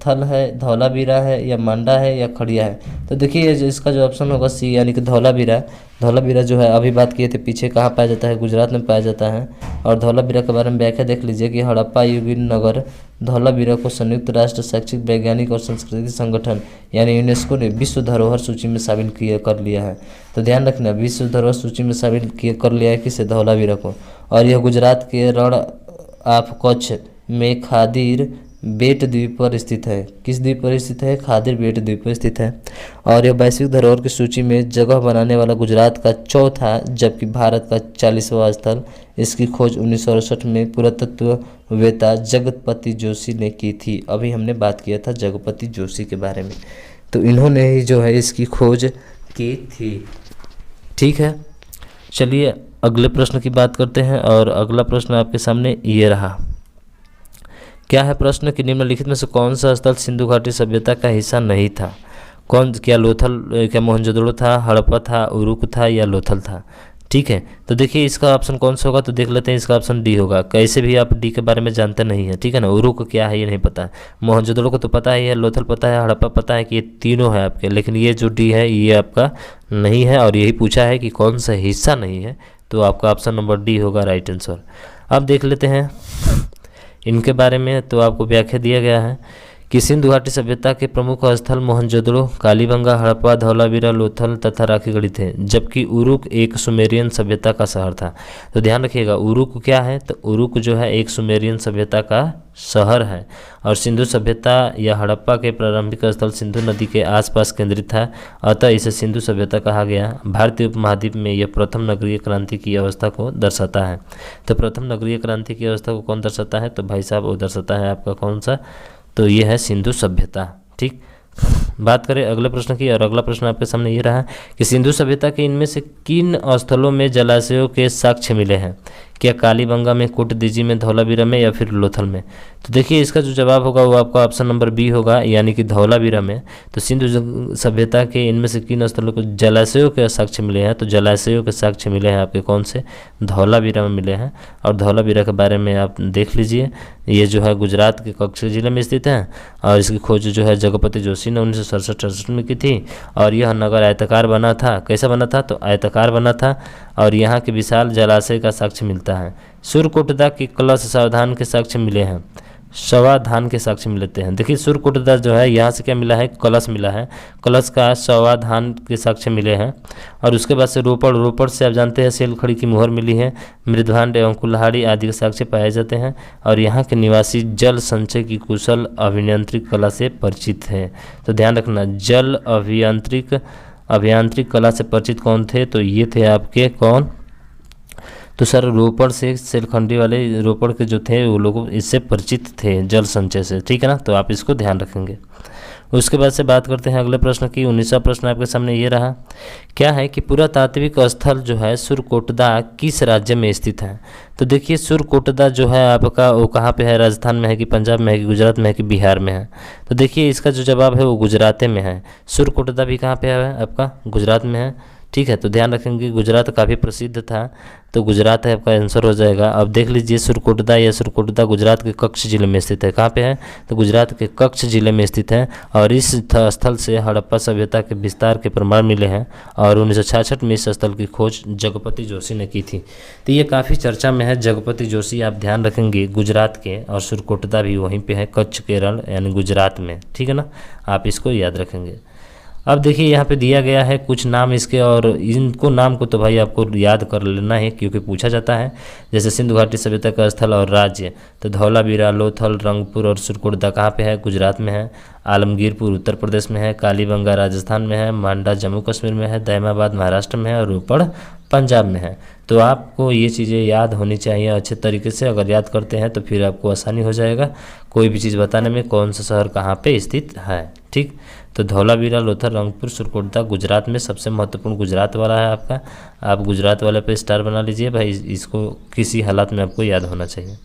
थल है, धौलावीरा है, या मांडा है, या खड़िया है। तो देखिए इसका जो ऑप्शन होगा सी यानी कि धौलावीरा। धौलावीरा जो है अभी बात किए थे पीछे, कहाँ पाया जाता है, गुजरात में पाया जाता है। और धौलावीरा के बारे में व्याख्या देख लीजिए कि हड़प्पा युगीन नगर धौलावीरा को संयुक्त राष्ट्र शैक्षिक वैज्ञानिक और सांस्कृतिक संगठन यानी यूनेस्को ने विश्व धरोहर सूची में शामिल कर लिया है। तो ध्यान रखना विश्व धरोहर सूची में शामिल कर लिया है किसे, धौलावीरा को। और यह गुजरात के रण ऑफ कच्छ में खादिर बेट द्वीप पर स्थित है। किस द्वीप पर स्थित है, खादिर बेट द्वीप पर स्थित है। और यह वैश्विक धरोहर की सूची में जगह बनाने वाला गुजरात का चौथा जबकि भारत का 40वां स्थल। इसकी खोज 1968 में पुरातत्ववेत्ता जगपति जोशी ने की थी। अभी हमने बात किया था जगपति जोशी के बारे में, तो इन्होंने ही जो है इसकी खोज की थी। ठीक है, चलिए अगले प्रश्न की बात करते हैं और अगला प्रश्न आपके सामने ये रहा। क्या है प्रश्न कि निम्नलिखित में से कौन सा स्थल सिंधु घाटी सभ्यता का हिस्सा नहीं था। क्या लोथल, क्या मोहनजोदड़ो था, हड़प्पा था, उरुक था, या लोथल था। ठीक है, तो देखिए इसका ऑप्शन कौन सा होगा, तो देख लेते हैं। इसका ऑप्शन डी होगा। कैसे भी आप डी के बारे में जानते नहीं है, ठीक है ना। उरुक क्या है ये नहीं पता है, मोहनजोदड़ो को तो पता ही है, लोथल पता है, हड़प्पा पता है कि ये तीनों है आपके, लेकिन ये जो डी है ये आपका नहीं है। और यही पूछा है कि कौन सा हिस्सा नहीं है, तो आपका ऑप्शन नंबर डी होगा राइट आंसर। अब देख लेते हैं इनके बारे में। तो आपको व्याख्या दिया गया है कि सिंधु घाटी सभ्यता के प्रमुख स्थल मोहनजोदड़ो, कालीबंगा, हड़प्पा, धौलावीरा, लोथल तथा राखीगढ़ी थे, जबकि उरुक एक सुमेरियन सभ्यता का शहर था। तो ध्यान रखिएगा उरुक क्या है, तो उरुक जो है एक सुमेरियन सभ्यता का शहर है। और सिंधु सभ्यता या हड़प्पा के प्रारंभिक स्थल सिंधु नदी के आसपास केंद्रित था, अतः इसे सिंधु सभ्यता कहा गया। भारतीय उपमहाद्वीप में यह प्रथम नगरीय क्रांति की अवस्था को दर्शाता है। तो प्रथम नगरीय क्रांति की अवस्था को कौन दर्शाता है, तो भाई साहब वो दर्शाता है आपका कौन सा, तो ये है सिंधु सभ्यता। ठीक, बात करें अगले प्रश्न की और अगला प्रश्न आपके सामने ये रहा कि सिंधु सभ्यता के इनमें से किन स्थलों में जलाशयों के साक्ष्य मिले हैं। क्या कालीबंगा में, कोटदीजी में, धौलावीरा में, या फिर लोथल में। तो देखिए इसका जो जवाब होगा वो आपका ऑप्शन नंबर बी होगा, यानी कि धौलावीरा में। तो सिंधु सभ्यता के इनमें से किन स्थलों को जलाशयों के साक्ष्य मिले हैं, तो जलाशयों के साक्ष्य मिले हैं आपके कौन से, धौलावीरा में मिले हैं। और धौलावीरा के बारे में आप देख लीजिए, ये जो है गुजरात के कच्छ जिले में स्थित है और इसकी खोज जो है जगपति जोशी ने 1967 में की थी। और यह नगर आयताकार बना था। कैसा बना था, तो आयताकार बना था और यहाँ के विशाल जलाशय का साक्ष्य मिलता है। सूर्यकोटदा के कलश सावधान के साक्ष्य मिले हैं, सवाधान के साक्ष्य मिलते हैं। देखिए सूर्यकोटदा जो है यहाँ से क्या मिला है, कलश मिला है, कलश का सवाधान के साक्ष्य मिले हैं। और उसके बाद से रोपड़ से आप जानते हैं सेलखड़ी की मुहर मिली है, मृदभांड एवं कुल्हाड़ी आदि के साक्ष्य पाए जाते हैं। और यहाँ के निवासी जल संचय की कुशल अभियांत्रिक कला से परिचित हैं। तो ध्यान रखना जल अभियांत्रिक कला से परिचित कौन थे, तो ये थे आपके कौन, तो सर रोपड़ से सेलखंडी वाले रोपड़ के जो थे वो लोग इससे परिचित थे जल संचय से। ठीक है ना, तो आप इसको ध्यान रखेंगे। उसके बाद से बात करते हैं अगले प्रश्न की। 19वां प्रश्न आपके सामने ये रहा, क्या है कि पुरातात्विक स्थल जो है सूर्यकोटदा किस राज्य में स्थित है। तो देखिए सूर्यकोटदा जो है आपका वो कहाँ पे है, राजस्थान में है कि पंजाब में है कि गुजरात में है कि बिहार में है। तो देखिए इसका जो जवाब है वो गुजरात में है। सूर्यकोटदा भी कहाँ पे है आपका, गुजरात में है। ठीक है, तो ध्यान रखेंगे गुजरात काफ़ी प्रसिद्ध था, तो गुजरात है आपका आंसर हो जाएगा। अब देख लीजिए सुरकोटदा, या सुरकोटदा गुजरात के कच्छ जिले में स्थित है। कहाँ पे है? तो गुजरात के कच्छ जिले में स्थित है, और इस स्थल से हड़प्पा सभ्यता के विस्तार के प्रमाण मिले हैं, और 1966 में इस स्थल की खोज जगपति जोशी ने की थी। तो ये काफ़ी चर्चा में है, जगपति जोशी आप ध्यान रखेंगे गुजरात के, और सुरकोटदा भी वहीं पे है, कच्छ केरल यानी गुजरात में, ठीक है ना, आप इसको याद रखेंगे। अब देखिए यहाँ पे दिया गया है कुछ नाम इसके, और इनको नाम को तो भाई आपको याद कर लेना है क्योंकि पूछा जाता है। जैसे सिंधु घाटी सभ्यता का स्थल और राज्य, तो धौलावीरा, लोथल, रंगपुर और सुरकोटदा कहाँ पे है? गुजरात में है। आलमगीरपुर उत्तर प्रदेश में है। कालीबंगा राजस्थान में है। मांडा जम्मू कश्मीर में है। दैमाबाद महाराष्ट्र में है, और रोपड़ पंजाब में है। तो आपको ये चीज़ें याद होनी चाहिए अच्छे तरीके से, अगर याद करते हैं तो फिर आपको आसानी हो जाएगा कोई भी चीज़ बताने में, कौन सा शहर कहाँ पे स्थित है। ठीक, तो धौलावीरा, लोथल, रंगपुर, सुरकोटदा गुजरात में, सबसे महत्वपूर्ण गुजरात वाला है आपका। आप गुजरात वाले पे स्टार बना लीजिए भाई, इसको किसी हालात में आपको याद होना चाहिए।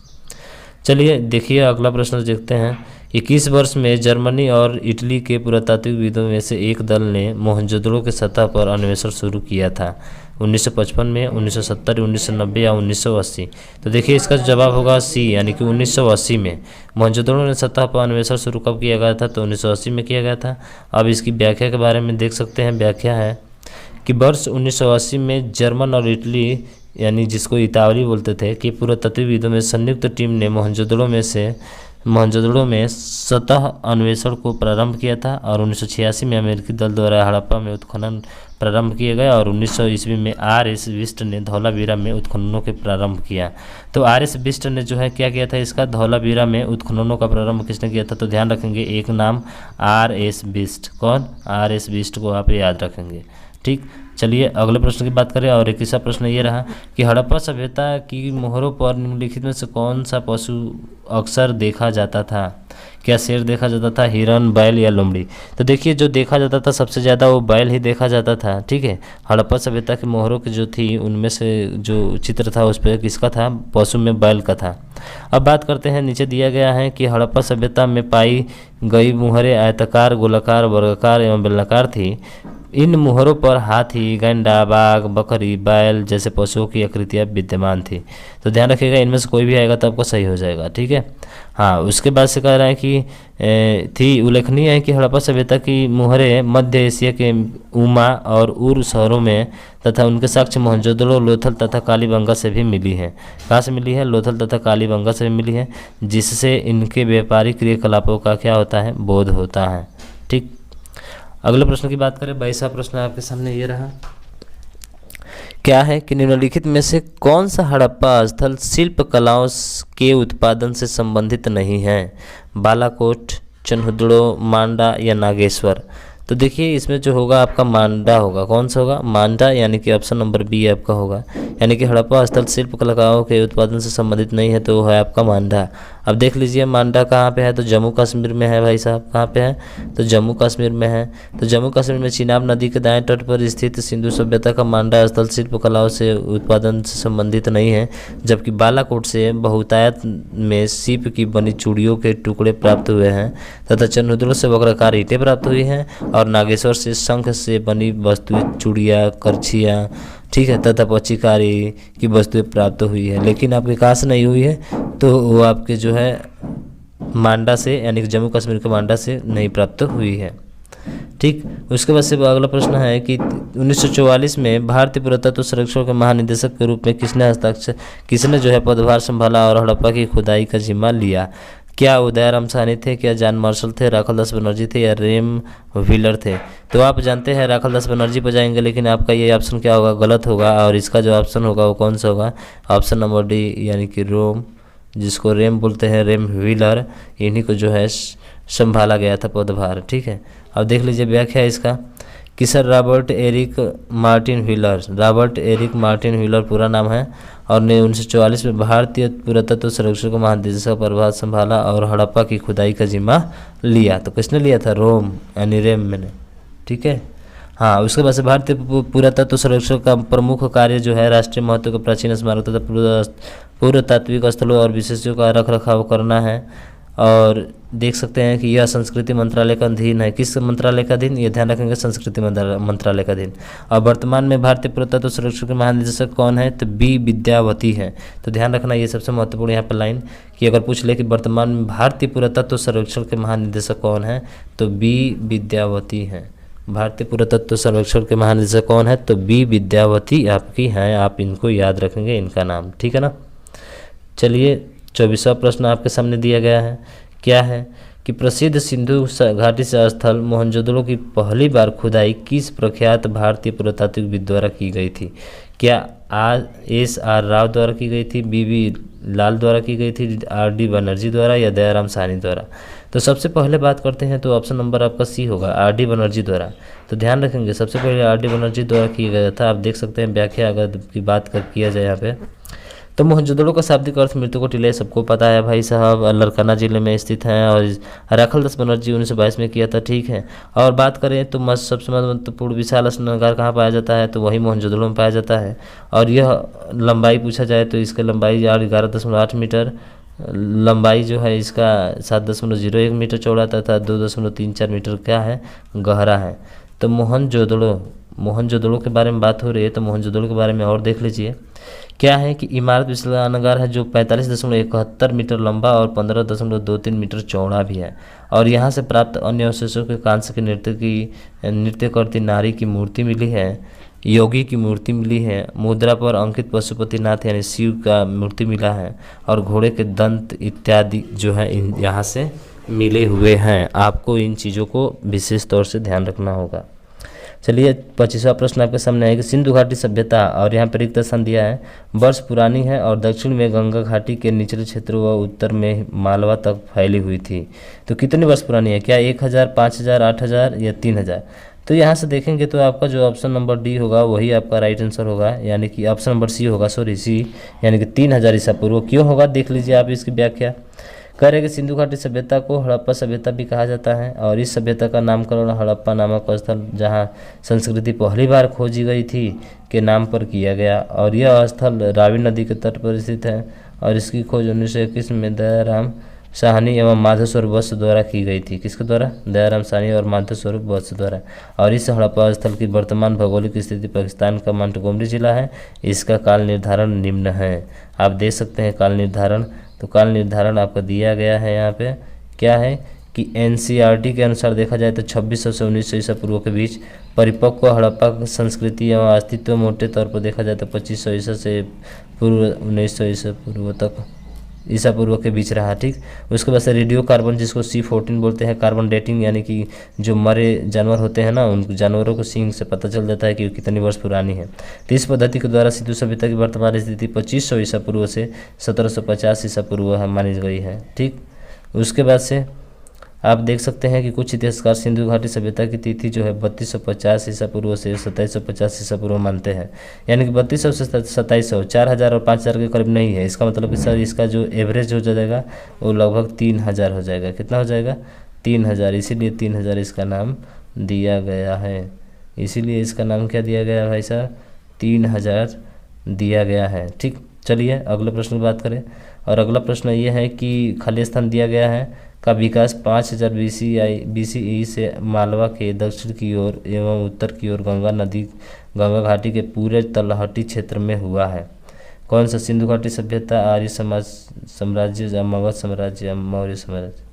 चलिए देखिए अगला प्रश्न देखते हैं। 21 वर्ष में जर्मनी और इटली के पुरातात्विकविदों में से एक दल ने मोहनजोदड़ो के सतह पर अन्वेषण शुरू किया था। 1955 में, 1970, 1990 या 1980। तो देखिए इसका जवाब होगा सी, यानी कि 1980 में मोहनजोदड़ो ने सतह पर अन्वेषण शुरू कब किया गया था? तो 1980 में किया गया था। अब इसकी व्याख्या के बारे में देख सकते हैं। व्याख्या है कि वर्ष 1980 में जर्मन और इटली, यानी जिसको इतावली बोलते थे, कि पुरातत्वविदों में संयुक्त टीम ने मोहनजोदड़ो में सतह अन्वेषण को प्रारंभ किया था, और 1986 में अमेरिकी दल द्वारा हड़प्पा में उत्खनन प्रारंभ किए गए, और 1900 ईस्वी में आर.एस. बिष्ट ने धौलावीरा में उत्खननों के प्रारंभ किया। तो आर.एस. बिष्ट ने जो है क्या किया था, इसका धौलावीरा में उत्खननों का प्रारंभ किसने किया था? तो ध्यान रखेंगे एक नाम आर.एस. बिष्ट। कौन? आर.एस. बिष्ट को आप याद रखेंगे। ठीक, चलिए अगले प्रश्न की बात करें, और 21वां प्रश्न ये रहा कि हड़प्पा सभ्यता की मोहरों पर निम्नलिखित में से कौन सा पशु अक्सर देखा जाता था? क्या शेर देखा जाता था, हिरन, बैल या लोमड़ी? तो देखिए जो देखा जाता था सबसे ज़्यादा वो बैल ही देखा जाता था। ठीक है, हड़प्पा सभ्यता की मोहरों की जो थी उनमें से जो चित्र था उस पर किसका था? पशु में बैल का था। अब बात करते हैं, नीचे दिया गया है कि हड़प्पा सभ्यता में पाई गई मुहरें आयताकार, गोलाकार, वर्गाकार एवं बेलनाकार थी। इन मुहरों पर हाथी, गैंडा, बाघ, बकरी, बैल जैसे पशुओं की आकृतियाँ विद्यमान थी। तो ध्यान रखिएगा इनमें से कोई भी आएगा तो आपको सही हो जाएगा। ठीक है, हाँ, उसके बाद से कह रहे हैं कि थी उल्लेखनीय है कि हड़प्पा सभ्यता की मुहरें मध्य एशिया के उमा और उर शहरों में तथा उनके साक्ष्य मोहनजोदड़ो, लोथल तथा कालीबंगा से भी मिली है। कहाँ से मिली है? लोथल तथा कालीबंगा से भी मिली है, जिससे इनके व्यापारिक क्रियाकलापों का क्या होता है? बोध होता है। ठीक, अगले प्रश्न की बात करें। 22वां प्रश्न आपके सामने ये रहा, क्या है कि निम्नलिखित में से कौन सा हड़प्पा स्थल शिल्प कलाओं के उत्पादन से संबंधित नहीं है? बालाकोट, चन्हुदड़ो, मांडा या नागेश्वर? तो देखिए इसमें जो होगा आपका मांडा होगा। कौन सा होगा? मांडा, यानी कि ऑप्शन नंबर बी आपका होगा। यानी कि हड़प्पा स्थल शिल्प कलाओं के उत्पादन से संबंधित नहीं है, तो वो है आपका मांडा। अब देख लीजिए मांडा कहाँ पे है? तो जम्मू कश्मीर में है भाई साहब। कहाँ पे है? तो जम्मू कश्मीर में है। तो जम्मू कश्मीर में चिनाब नदी के दाएं तट पर स्थित सिंधु सभ्यता का मांडा स्थल शिल्प कलाओं से उत्पादन से संबंधित नहीं है, जबकि बालाकोट से बहुतायत में सीप की बनी चूड़ियों के टुकड़े प्राप्त हुए हैं तथा चन्हुदड़ो से वक्राकार ईंटें प्राप्त हुई हैं, और नागेश्वर से शंख से बनी वस्तुएं, चूड़ियाँ, करछियाँ, ठीक है, तथा पच्चीकारी की वस्तुएं प्राप्त हुई है। लेकिन आपके कहाँ से नहीं हुई है? तो वो आपके जो है मांडा से, यानी कि जम्मू कश्मीर के मांडा से नहीं प्राप्त हुई है। ठीक, उसके बाद से अगला प्रश्न है कि 1944 में भारतीय पुरातत्व सर्वेक्षण के महानिदेशक के रूप में किसने जो है पदभार संभाला और हड़प्पा की खुदाई का जिम्मा लिया? क्या उदयराम साहनी थे, क्या जॉन मार्शल थे, राखल दास बनर्जी थे या रेम व्हीलर थे? तो आप जानते हैं राखल दास बनर्जी पर जाएंगे, लेकिन आपका ये ऑप्शन क्या होगा? गलत होगा। और इसका जो ऑप्शन होगा वो कौन सा होगा? ऑप्शन नंबर डी, यानी कि रोम, जिसको रेम बोलते हैं, रेम व्हीलर, इन्हीं को जो है संभाला गया था पदभार। ठीक है, अब देख लीजिए व्याख्या इसका कि sir Robert Eric Martin Wheeler, Robert Eric Martin Wheeler पूरा नाम है, और ने 1944 में भारतीय पुरातत्व सर्वेक्षण को महानिदेशक प्रभार संभाला और हड़प्पा की खुदाई का जिम्मा लिया। तो किसने लिया था? रोम, यानी रेम मैंने। ठीक है, हाँ, उसके बाद से भारतीय पुरातत्व सर्वेक्षण का प्रमुख कार्य जो है राष्ट्रीय महत्व के प्राचीन स्मारक तथा पुरातात्विक स्थलों और विशेषों का रख रखाव करना है। और देख सकते हैं कि यह संस्कृति मंत्रालय का अधीन है। किस मंत्रालय का अधीन, ये ध्यान रखेंगे, संस्कृति मंत्रालय का अधीन। और वर्तमान में भारतीय पुरातत्व सर्वेक्षण के महानिदेशक कौन है, तो बी विद्यावती है। तो ध्यान रखना ये सबसे महत्वपूर्ण यहाँ पर लाइन कि अगर पूछ ले कि वर्तमान में भारतीय पुरातत्व सर्वेक्षण के महानिदेशक कौन है, तो बी विद्यावती है। भारतीय पुरातत्व सर्वेक्षण के महानिदेशक कौन है, तो बी विद्यावती आपकी हैं, आप इनको याद रखेंगे, इनका नाम, ठीक है ना। चलिए 24वां प्रश्न आपके सामने दिया गया है, क्या है कि प्रसिद्ध सिंधु घाटी से स्थल मोहनजोदड़ो की पहली बार खुदाई किस प्रख्यात भारतीय पुरातात्विकविद द्वारा की गई थी। क्या एस.आर. राव द्वारा की गई थी, बी.वी. लाल द्वारा की गई थी, आर.डी. बनर्जी द्वारा या दयाराम साहनी द्वारा। तो सबसे पहले बात करते हैं तो ऑप्शन नंबर आपका सी होगा, आर.डी. बनर्जी द्वारा। तो ध्यान रखेंगे सबसे पहले आर.डी. बनर्जी द्वारा किया गया था। आप देख सकते हैं व्याख्या अगर की बात किया जाए यहाँ पे, तो मोहनजोदड़ो का शाब्दिक अर्थ मृत्यु को टीले, सबको पता है भाई साहब, लरकाना जिले में स्थित हैं और राखलदास बनर्जी 1922 में किया था, ठीक है। और बात करें तो सबसे महत्वपूर्ण विशाल स्नानागार कहाँ पाया जाता है, तो वही मोहनजोदड़ो में पाया जाता है। और यह लंबाई पूछा जाए तो इसकी लंबाई 11.8 मीटर, लंबाई जो है इसका 7.01 मीटर चौड़ा तथा 2.34 मीटर क्या है, गहरा है। तो मोहनजोदड़ो के बारे में बात हो रही है, तो मोहनजोदड़ो के बारे में और देख लीजिए, क्या है कि इमारत विशालानगार है जो 45.71 मीटर लंबा और 15.23 मीटर चौड़ा भी है। और यहाँ से प्राप्त अन्य अवशेषों के कांस्य के नृत्य करती नारी की मूर्ति मिली है, योगी की मूर्ति मिली है, मुद्रा पर अंकित पशुपतिनाथ यानी शिव का मूर्ति मिला है, और घोड़े के दंत इत्यादि जो है यहाँ से मिले हुए हैं। आपको इन चीज़ों को विशेष तौर से ध्यान रखना होगा। चलिए 25वां प्रश्न आपके सामने है कि सिंधु घाटी सभ्यता, और यहाँ पर रिक्त स्थान दिया है, वर्ष पुरानी है और दक्षिण में गंगा घाटी के निचले क्षेत्र व उत्तर में मालवा तक फैली हुई थी। तो कितनी वर्ष पुरानी है, क्या 1000, 5000, 8000 या 3000। तो यहाँ से देखेंगे तो आपका जो ऑप्शन नंबर डी होगा वही आपका राइट आंसर होगा, यानी कि ऑप्शन नंबर सी होगा, सी, यानी कि 3000 ईसा पूर्व। क्यों होगा देख लीजिए आप इसकी व्याख्या। कह रहे कि सिंधु घाटी सभ्यता को हड़प्पा सभ्यता भी कहा जाता है, और इस सभ्यता का नामकरण हड़प्पा नामक स्थल जहां संस्कृति पहली बार खोजी गई थी के नाम पर किया गया। और यह स्थल रावी नदी के तट पर स्थित है, और इसकी खोज 1921 में दयाराम साहनी एवं माधवस्वरूप वत्स द्वारा की गई थी। किसके द्वारा, दयाराम साहनी और माधवस्वरूप वत्स द्वारा। और इस हड़प्पा स्थल की वर्तमान भौगोलिक स्थिति पाकिस्तान का मोंटगोमरी जिला है। इसका काल निर्धारण निम्न है, आप देख सकते हैं काल निर्धारण। तो काल निर्धारण आपका दिया गया है यहाँ पे, क्या है कि एनसीईआरटी के अनुसार देखा जाए तो 2600 से 1900 ईसा पूर्व के बीच परिपक्व हड़प्पा संस्कृति एवं अस्तित्व मोटे तौर पर देखा जाए तो 2500 ईसा से पूर्व 1900 ईसा पूर्व तक ईसा पूर्व के बीच रहा, ठीक। उसके बाद से रेडियो कार्बन जिसको C14 बोलते हैं, कार्बन डेटिंग, यानी कि जो मरे जानवर होते हैं ना, उन जानवरों को सींग से पता चल जाता है कि कितनी वर्ष पुरानी है। तो इस पद्धति के द्वारा सिंधु सभ्यता की वर्तमान स्थिति 2500 ईसा पूर्व से 1750 ईसा पूर्व मानी गई है, ठीक। उसके बाद से आप देख सकते हैं कि कुछ इतिहासकार सिंधु घाटी सभ्यता की तिथि जो है 3250 ईसा पूर्व से 2750 ईसा पूर्व मानते हैं, यानी कि 3200 से 2700, 4000 और 5000 के करीब नहीं है। इसका मतलब कि सर इसका जो एवरेज हो जाएगा वो लगभग 3000 हो जाएगा। कितना हो जाएगा, 3000, इसीलिए 3000 इसका नाम दिया गया है। इसीलिए इसका नाम क्या दिया गया भाई साहब, 3000 दिया गया है, ठीक। चलिए अगले प्रश्न की बात करें, और अगला प्रश्न ये है कि खाली स्थान दिया गया है का विकास 5000 BCE से मालवा के दक्षिण की ओर एवं उत्तर की ओर गंगा घाटी के पूरे तलहटी क्षेत्र में हुआ है। कौन सा, सिंधु घाटी सभ्यता, आर्य साम्राज्य, मगध साम्राज्य या मौर्य साम्राज्य।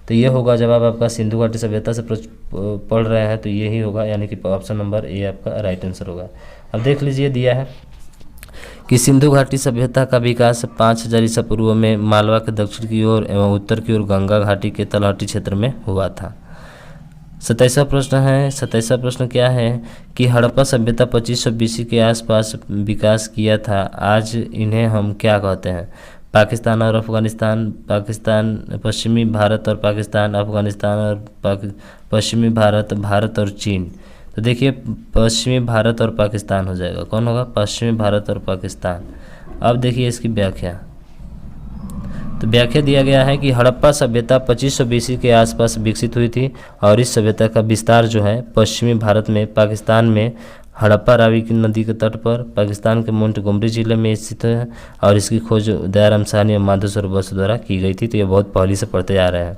तो ये होगा जवाब आपका सिंधु घाटी सभ्यता से पढ़ रहे हैं तो यही होगा, यानी कि ऑप्शन नंबर ए आपका राइट आंसर होगा। अब देख लीजिए दिया है कि सिंधु घाटी सभ्यता का विकास 5000 ईसा पूर्व में मालवा के दक्षिण की ओर एवं उत्तर की ओर गंगा घाटी के तलहटी क्षेत्र में हुआ था। 27वां प्रश्न है, 27वां प्रश्न क्या है कि हड़प्पा सभ्यता 2500 BC के आसपास विकास किया था। आज इन्हें हम क्या कहते हैं, पाकिस्तान और अफगानिस्तान, पाकिस्तान पश्चिमी भारत और पाकिस्तान, अफगानिस्तान और पश्चिमी भारत, भारत और चीन। तो देखिए पश्चिमी भारत और पाकिस्तान हो जाएगा, कौन होगा, पश्चिमी भारत और पाकिस्तान। अब देखिए इसकी व्याख्या, तो व्याख्या दिया गया है कि हड़प्पा सभ्यता 2500 BC के आसपास विकसित हुई थी, और इस सभ्यता का विस्तार जो है पश्चिमी भारत में, पाकिस्तान में हड़प्पा रावी की नदी के तट पर पाकिस्तान के मोंटगोमरी जिले में स्थित है और इसकी खोज दयाराम साहनी और माधवेश्वर बसु द्वारा की गई थी। तो ये बहुत पहले से पढ़ते आ रहे हैं,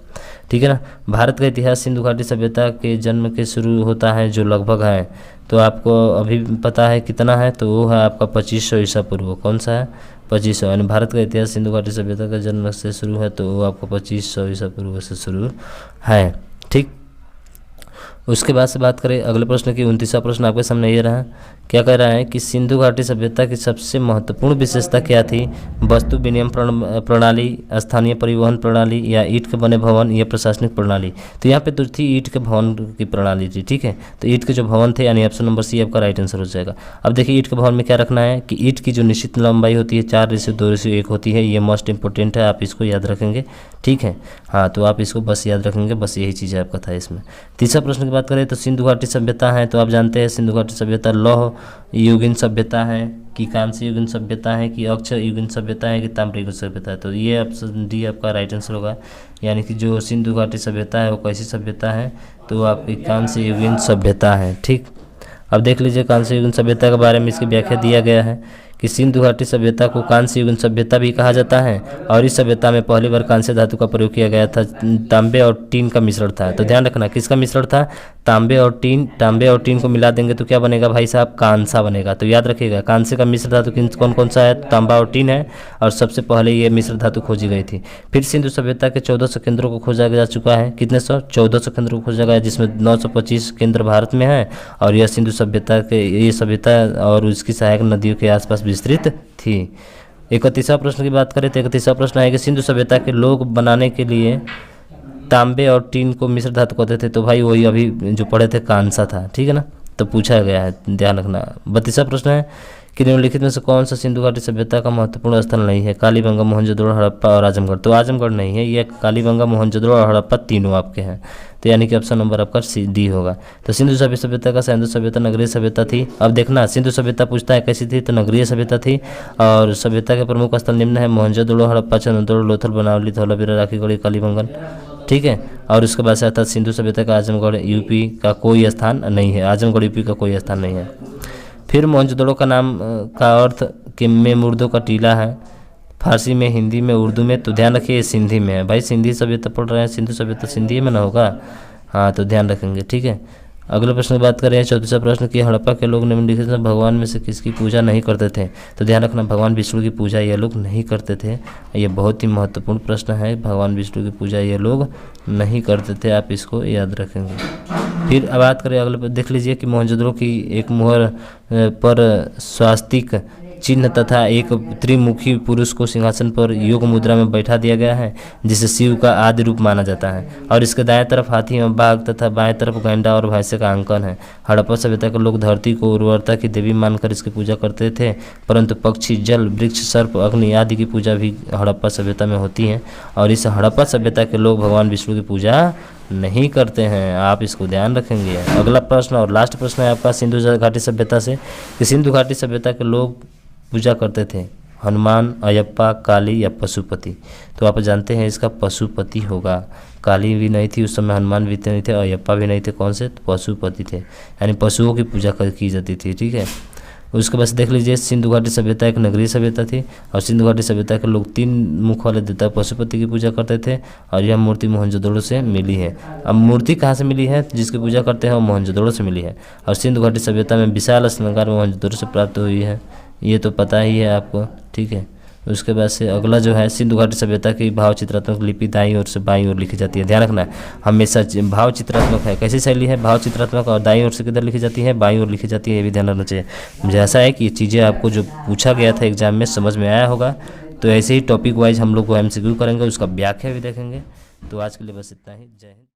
ठीक है ना। भारत का इतिहास सिंधु घाटी सभ्यता के जन्म के शुरू होता है, जो लगभग है, तो आपको अभी पता है कितना है, तो वो है आपका 2500 ईसा पूर्व। कौन सा है? 2500। यानी भारत का इतिहास सिंधु घाटी सभ्यता का जन्म से शुरू है, तो वो आपको 2500 ईसा पूर्व से शुरू है, ठीक। उसके बाद से बात करें अगले प्रश्न की, 29वां प्रश्न आपके सामने ये रहा। क्या कह रहा है कि सिंधु घाटी सभ्यता की सबसे महत्वपूर्ण विशेषता क्या थी? वस्तु विनिमय प्रणाली, स्थानीय परिवहन प्रणाली, या ईंट के बने भवन, या प्रशासनिक प्रणाली। तो यहाँ पे तो थी ईंट के भवन की प्रणाली थी, ठीक है। तो ईंट के जो भवन थे, यानी ऑप्शन नंबर सी आपका राइट आंसर हो जाएगा। अब देखिए ईंट के भवन में क्या रखना है कि ईंट की जो निश्चित लंबाई होती है 4:2:1 होती है। ये मोस्ट इंपॉर्टेंट है, आप इसको याद रखेंगे, ठीक है। हाँ, तो आप इसको बस याद रखेंगे, बस यही चीज़ आपका था इसमें। तीसरा प्रश्न की बात करें तो सिंधु घाटी सभ्यता है, तो आप जानते हैं सिंधु घाटी सभ्यता लौह युगीन सभ्यता है कि कांस्य युगीन सभ्यता है कि अक्षय युगीन सभ्यता है कि ताम्र युगीन सभ्यता है। तो ये ऑप्शन डी आपका राइट आंसर होगा। यानी कि जो सिंधु घाटी सभ्यता है वो कैसी सभ्यता है? तो आपकी कांस्य युगीन सभ्यता है, ठीक। अब देख लीजिए कांस्य युगीन सभ्यता के बारे में इसकी व्याख्या दिया गया है कि सिंधु घाटी सभ्यता को कांस्य युगीन सभ्यता भी कहा जाता है और इस सभ्यता में पहली बार कांस्य धातु का प्रयोग किया गया था। तांबे और टीन का मिश्रण था। तो ध्यान रखना किसका मिश्रण था? तांबे और टीन। तांबे और टीन को मिला देंगे तो क्या बनेगा भाई साहब? कांसा बनेगा। तो याद रखिएगा कांस्य का मिश्र धातु कौन कौन सा है? तांबा और टीन है, और सबसे पहले ये मिश्र धातु खोजी गई थी। फिर सिंधु सभ्यता के 1400 केंद्रों को खोजा जा चुका है। कितने 1400 केंद्रों को खोजा गया, जिसमें 925 केंद्र भारत में है, और यह सिंधु सभ्यता के ये सभ्यता और उसकी सहायक नदियों के आसपास विस्तृत थी। 31वां प्रश्न की बात करें तो 31वां प्रश्न है कि सिंधु सभ्यता के लोग बनाने के लिए तांबे और टीन को मिश्र धातु कहते थे। तो भाई वही अभी जो पढ़े थे कांसा था, ठीक है ना। तो पूछा गया है, ध्यान रखना। 32वां प्रश्न है कि निम्नलिखित में से कौन सा सिंधु घाटी सभ्यता का महत्वपूर्ण स्थल नहीं है? कालीबंगा, मोहनजोदड़ो, हड़प्पा और आजमगढ़। तो आजमगढ़ नहीं है, ये कालीबंगा, मोहनजोदड़ो और हड़प्पा तीनों आपके हैं। तो यानी कि ऑप्शन नंबर आपका डी होगा। तो सिंधु सभ्यता का सिंधु सभ्यता नगरीय सभ्यता थी। अब देखना सिंधु सभ्यता पूछता है कैसी थी, तो नगरीय सभ्यता थी। और सभ्यता के प्रमुख स्थल निम्न है: मोहनजोदड़ो, हड़प्पा, चंदनतोड़, लोथल, बनावली, धौलावीरा, राखीगढ़ी, कालीबंगन, ठीक है। और उसके बाद से आता सिंधु सभ्यता का आजमगढ़ यूपी का कोई स्थान नहीं है। आजमगढ़ यूपी का कोई स्थान नहीं है। फिर मोहनजोदड़ो का नाम का अर्थ कि में मुर्दों का टीला है, फारसी में, हिंदी में, उर्दू में। तो ध्यान रखिए सिंधी में है भाई, सिंधी सभ्यता पढ़ रहे हैं, सिंधु सभ्यता सिंधी में ना होगा। हाँ, तो ध्यान रखेंगे, ठीक है। अगले प्रश्न की बात करें 34वां प्रश्न की हड़प्पा के लोग निम्नलिखित में भगवान में से किसकी पूजा नहीं करते थे? तो ध्यान रखना भगवान विष्णु की पूजा ये लोग नहीं करते थे। ये बहुत ही महत्वपूर्ण प्रश्न है, भगवान विष्णु की पूजा ये लोग नहीं करते थे, आप इसको याद रखेंगे। फिर अब बात करें अगले, देख लीजिए कि मोहनजोदड़ो की एक मुहर पर स्वास्तिक चिन्ह तथा एक त्रिमुखी पुरुष को सिंहासन पर योग मुद्रा में बैठा दिया गया है, जिसे शिव का आदि रूप माना जाता है। और इसके दाएं तरफ हाथी एवं बाघ तथा बाएं तरफ गैंडा और भैंसे का अंकन है। हड़प्पा सभ्यता के लोग धरती को उर्वरता की देवी मानकर इसकी पूजा करते थे, परंतु पक्षी, जल, वृक्ष, सर्प, अग्नि आदि की पूजा भी हड़प्पा सभ्यता में होती है। और इस हड़प्पा सभ्यता के लोग भगवान विष्णु की पूजा नहीं करते हैं, आप इसको ध्यान रखेंगे। अगला प्रश्न और लास्ट प्रश्न है आपका सिंधु घाटी सभ्यता से कि सिंधु घाटी सभ्यता के लोग पूजा करते थे हनुमान, अयप्पा, काली या पशुपति। तो आप जानते हैं इसका पशुपति होगा। काली भी नहीं थी उस समय, हनुमान भी नहीं थे, अयप्पा भी नहीं थे, कौन से? तो पशुपति थे, यानी पशुओं की पूजा की जाती थी, ठीक है। उसके बाद देख लीजिए सिंधु घाटी सभ्यता एक नगरीय सभ्यता थी और सिंधु घाटी सभ्यता के लोग 3 मुख वाले देवता पशुपति की पूजा करते थे और यह मूर्ति मोहनजोदड़ो से मिली है। अब मूर्ति कहाँ से मिली है जिसकी पूजा करते हैं वो मोहनजोदड़ो से मिली है। और सिंधु घाटी सभ्यता में विशाल श्रृंगार मोहनजोदड़ो से प्राप्त हुई है, ये तो पता ही है आपको, ठीक है। उसके बाद से अगला जो है सिंधु घाटी सभ्यता की भाव चित्रात्मक लिपि दाईं ओर से बाईं ओर लिखी जाती है। ध्यान रखना हमेशा भाव चित्रात्मक है, कैसी शैली है? भाव चित्रात्मक, और दाईं ओर से किधर लिखी जाती है? बाईं ओर लिखी जाती है, ये भी ध्यान रखना चाहिए। मुझे ऐसा है कि ये चीज़ें आपको जो पूछा गया था एग्जाम में समझ में आया होगा। तो ऐसे ही टॉपिक वाइज हम लोग को MCQ करेंगे, उसका व्याख्या भी देखेंगे। तो आज के लिए बस इतना ही, जय हिंद।